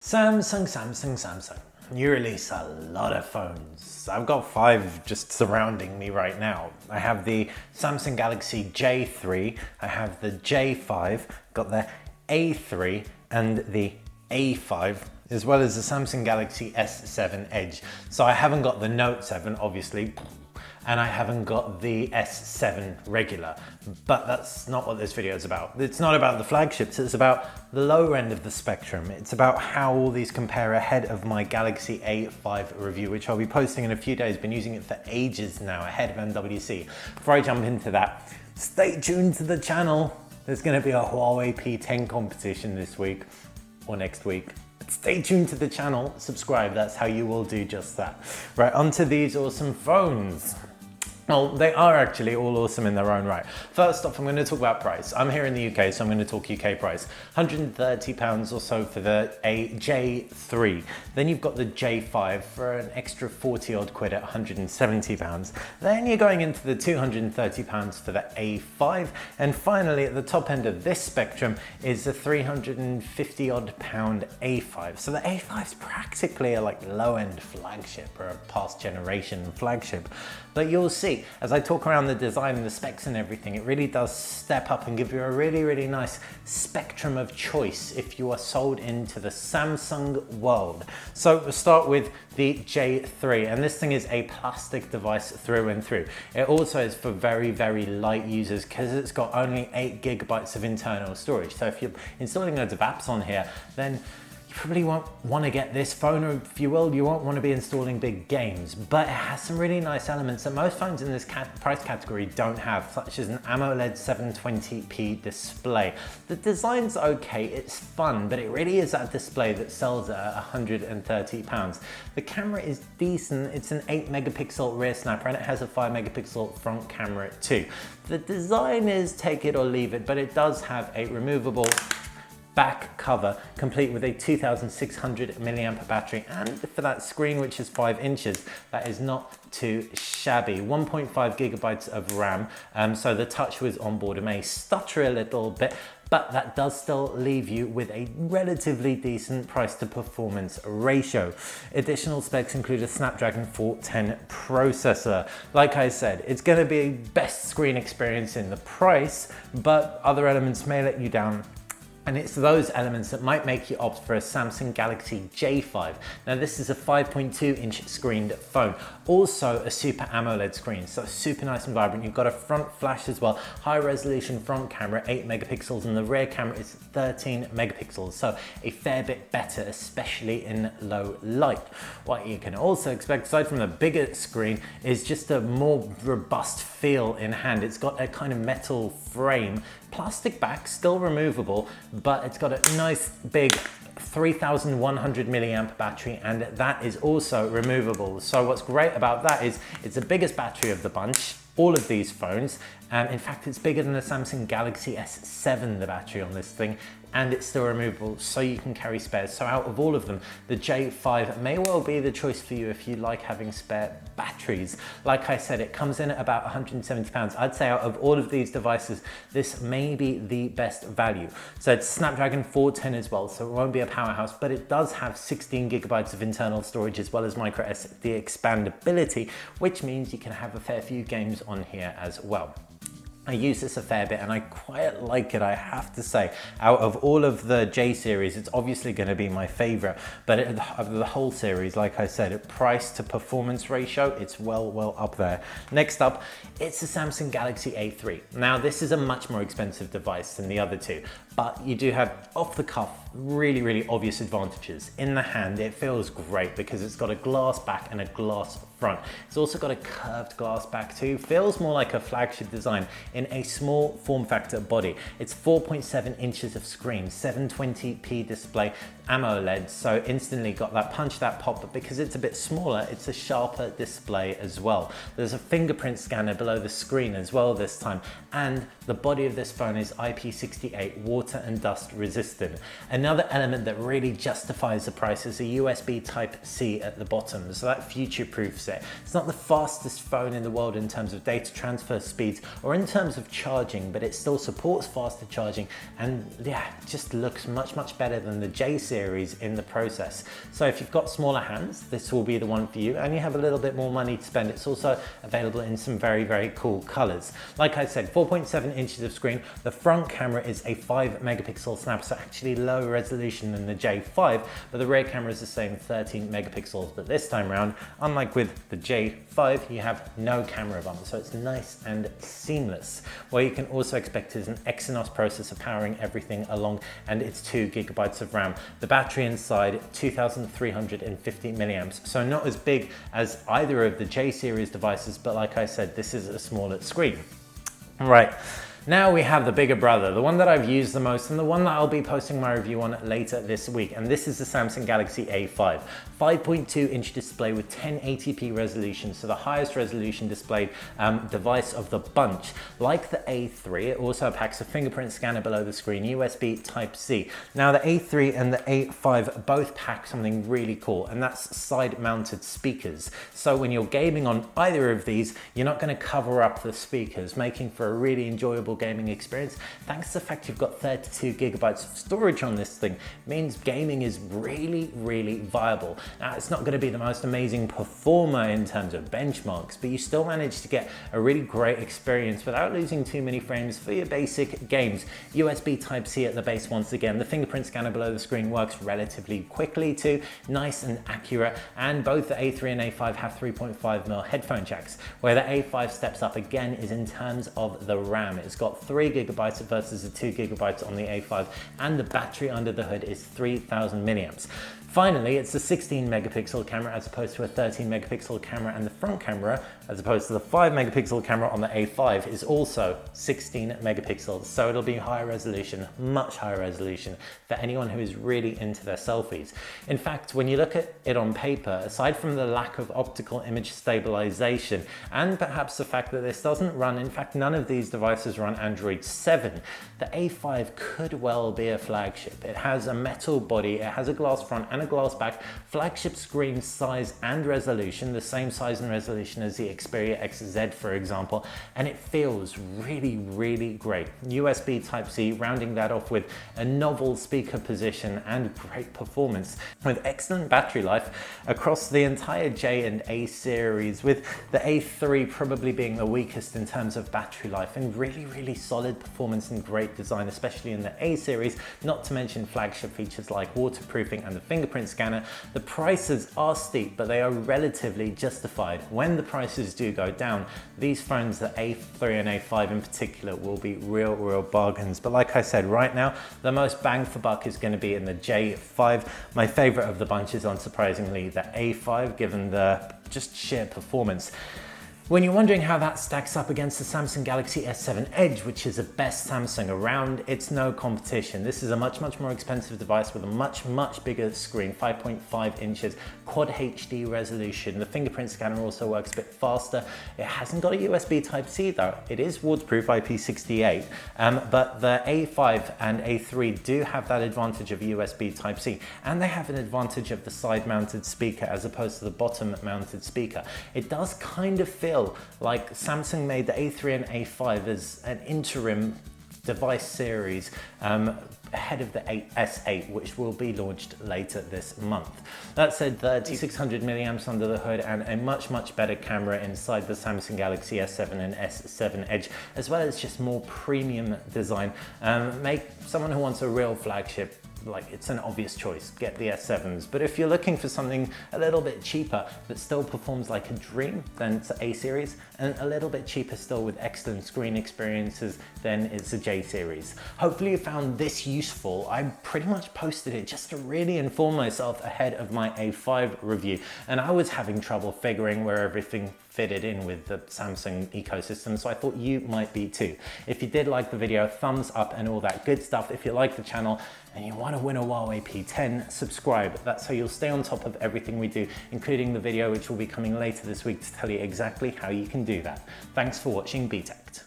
Samsung. You release a lot of phones. I've got 5 just surrounding me right now. I have the Samsung Galaxy J3, I have the J5, got the A3 and the A5, as well as the Samsung Galaxy S7 Edge. So I haven't got the Note 7, obviously, and I haven't got the S7 regular, but that's not what this video is about. It's not about the flagships, it's about the lower end of the spectrum. It's about how all these compare ahead of my Galaxy A5 review, which I'll be posting in a few days. Been using it for ages now, ahead of MWC. Before I jump into that, stay tuned to the channel. There's gonna be a Huawei P10 competition this week, or next week. Stay tuned to the channel, subscribe, that's how you will do just that. Right, onto these awesome phones. Well, they are actually all awesome in their own right. First off, I'm going to talk about price. I'm here in the UK, so I'm going to talk UK price. £130 or so for the J3. Then you've got the J5 for an extra 40 odd quid at £170. Then you're going into the £230 for the A5. And finally, at the top end of this spectrum is the 350 odd pound A5. So the A5 is practically a low-end flagship or a past generation flagship. But you'll see, as I talk around the design and the specs and everything, it really does step up and give you a really nice spectrum of choice if you are sold into the Samsung world. So we'll start with the J3, and this thing is a plastic device through and through. It also is for very light users because it's got only 8 GB of internal storage. So if you're installing loads of apps on here, then you probably won't want to get this phone, or if you will, you won't want to be installing big games, but it has some really nice elements that most phones in this price category don't have, such as an AMOLED 720p display. The design's okay, it's fun, but it really is that display that sells at £130. The camera is decent, it's an 8 megapixel rear snapper and it has a 5 megapixel front camera too. The design is take it or leave it, but it does have a removable back cover complete with a 2600 milliamp battery, and for that screen, which is 5 inches, that is not too shabby. 1.5 gigabytes of RAM, so the touch was on board. It may stutter a little bit, but that does still leave you with a relatively decent price to performance ratio. Additional specs include a Snapdragon 410 processor. Like I said, it's going to be a best screen experience in the price, but other elements may let you down. And it's those elements that might make you opt for a Samsung Galaxy J5. Now this is a 5.2 inch screened phone, also a Super AMOLED screen, so super nice and vibrant. You've got a front flash as well, high resolution front camera, 8 megapixels, and the rear camera is 13 megapixels, so a fair bit better, especially in low light. What you can also expect, aside from the bigger screen, is just a more robust feel in hand. It's got a kind of metal frame, plastic back, still removable, but it's got a nice big 3100 milliamp battery, and that is also removable. So what's great about that is it's the biggest battery of the bunch, all of these phones. In fact, it's bigger than the Samsung Galaxy S7, the battery on this thing, and it's still removable, so you can carry spares. So out of all of them, the J5 may well be the choice for you if you like having spare batteries. Like I said, it comes in at about £170. I'd say out of all of these devices, this may be the best value. So it's Snapdragon 410 as well, so it won't be a powerhouse, but it does have 16 gigabytes of internal storage as well as micro SD expandability, which means you can have a fair few games on here as well. I use this a fair bit and I quite like it, I have to say. Out of all of the J series, it's obviously going to be my favorite, but of the whole series, like I said, price to performance ratio, it's well up there. Next up, it's the Samsung Galaxy A3. Now this is a much more expensive device than the other two, but you do have off the cuff really obvious advantages. In the hand, it feels great because it's got a glass back and a glass front. It's also got a curved glass back too. Feels more like a flagship design in a small form factor body. It's 4.7 inches of screen, 720p display, AMOLED, so instantly got that punch, that pop, but because it's a bit smaller, it's a sharper display as well. There's a fingerprint scanner below the screen as well this time, and the body of this phone is IP68 waterproof. water and dust resistant. Another element that really justifies the price is a USB Type-C at the bottom, so that future-proofs it. It's not the fastest phone in the world in terms of data transfer speeds or in terms of charging, but it still supports faster charging and yeah, just looks much better than the J series in the process. So if you've got smaller hands, this will be the one for you, and you have a little bit more money to spend. It's also available in some very cool colors. Like I said, 4.7 inches of screen. The front camera is a 5 megapixel snap, so actually lower resolution than the J5, but the rear camera is the same, 13 megapixels. But this time around, unlike with the J5, you have no camera bump, so it's nice and seamless. What you can also expect is an Exynos processor powering everything along, and it's 2 gigabytes of RAM. The battery inside, 2,350 milliamps, so not as big as either of the J series devices, but like I said, this is a smaller screen. Right. Now we have the bigger brother, the one that I've used the most and the one that I'll be posting my review on later this week, and this is the Samsung Galaxy A5. 5.2 inch display with 1080p resolution, so the highest resolution displayed device of the bunch. Like the A3, it also packs a fingerprint scanner below the screen, USB Type-C. Now the A3 and the A5 both pack something really cool, and that's side-mounted speakers. So when you're gaming on either of these, you're not going to cover up the speakers, making for a really enjoyable gaming experience. Thanks to the fact you've got 32 gigabytes of storage on this thing, means gaming is really viable. Now, it's not going to be the most amazing performer in terms of benchmarks, but you still manage to get a really great experience without losing too many frames for your basic games. USB Type-C at the base once again. The fingerprint scanner below the screen works relatively quickly too, nice and accurate, and both the A3 and A5 have 3.5mm headphone jacks. Where the A5 steps up again is in terms of the RAM. It's got 3 gigabytes versus the 2 gigabytes on the A5, and the battery under the hood is 3,000 milliamps. Finally, it's a 16 megapixel camera as opposed to a 13 megapixel camera, and the front camera, as opposed to the 5 megapixel camera on the A5, is also 16 megapixels. So it'll be higher resolution, much higher resolution for anyone who is really into their selfies. In fact, when you look at it on paper, aside from the lack of optical image stabilization and perhaps the fact that this doesn't run, in fact, none of these devices run Android 7, the A5 could well be a flagship. It has a metal body, it has a glass front and a glass back, flagship screen size and resolution, the same size and resolution as the Xperia XZ, for example, and it feels really great. USB Type-C rounding that off with a novel speaker position and great performance, with excellent battery life across the entire J and A series, with the A3 probably being the weakest in terms of battery life, and really solid performance and great design, especially in the A series, not to mention flagship features like waterproofing and the fingerprint scanner. The prices are steep, but they are relatively justified. When the prices do go down, these phones, the A3 and A5 in particular, will be real bargains. But like I said, right now, the most bang for buck is going to be in the J5. My favorite of the bunch is unsurprisingly the A5, given the just sheer performance. When you're wondering how that stacks up against the Samsung Galaxy S7 Edge, which is the best Samsung around, it's no competition. This is a much more expensive device with a much bigger screen, 5.5 inches, quad HD resolution. The fingerprint scanner also works a bit faster. It hasn't got a USB Type-C though. It is waterproof IP68, but the A5 and A3 do have that advantage of USB Type-C, and they have an advantage of the side-mounted speaker as opposed to the bottom-mounted speaker. It does kind of feel like Samsung made the A3 and A5 as an interim device series ahead of the S8, which will be launched later this month. That said, 3600 milliamps under the hood and a much better camera inside the Samsung Galaxy S7 and S7 Edge, as well as just more premium design, make someone who wants a real flagship, like, it's an obvious choice, get the S7s. But if you're looking for something a little bit cheaper that still performs like a dream, then it's the A series, and a little bit cheaper still with excellent screen experiences, then it's the J series. Hopefully you found this useful. I pretty much posted it just to really inform myself ahead of my A5 review, and I was having trouble figuring where everything fitted in with the Samsung ecosystem, so I thought you might be too. If you did like the video, thumbs up and all that good stuff. If you like the channel and you want to win a Huawei P10, subscribe. That's how you'll stay on top of everything we do, including the video which will be coming later this week to tell you exactly how you can do that. Thanks for watching BTech.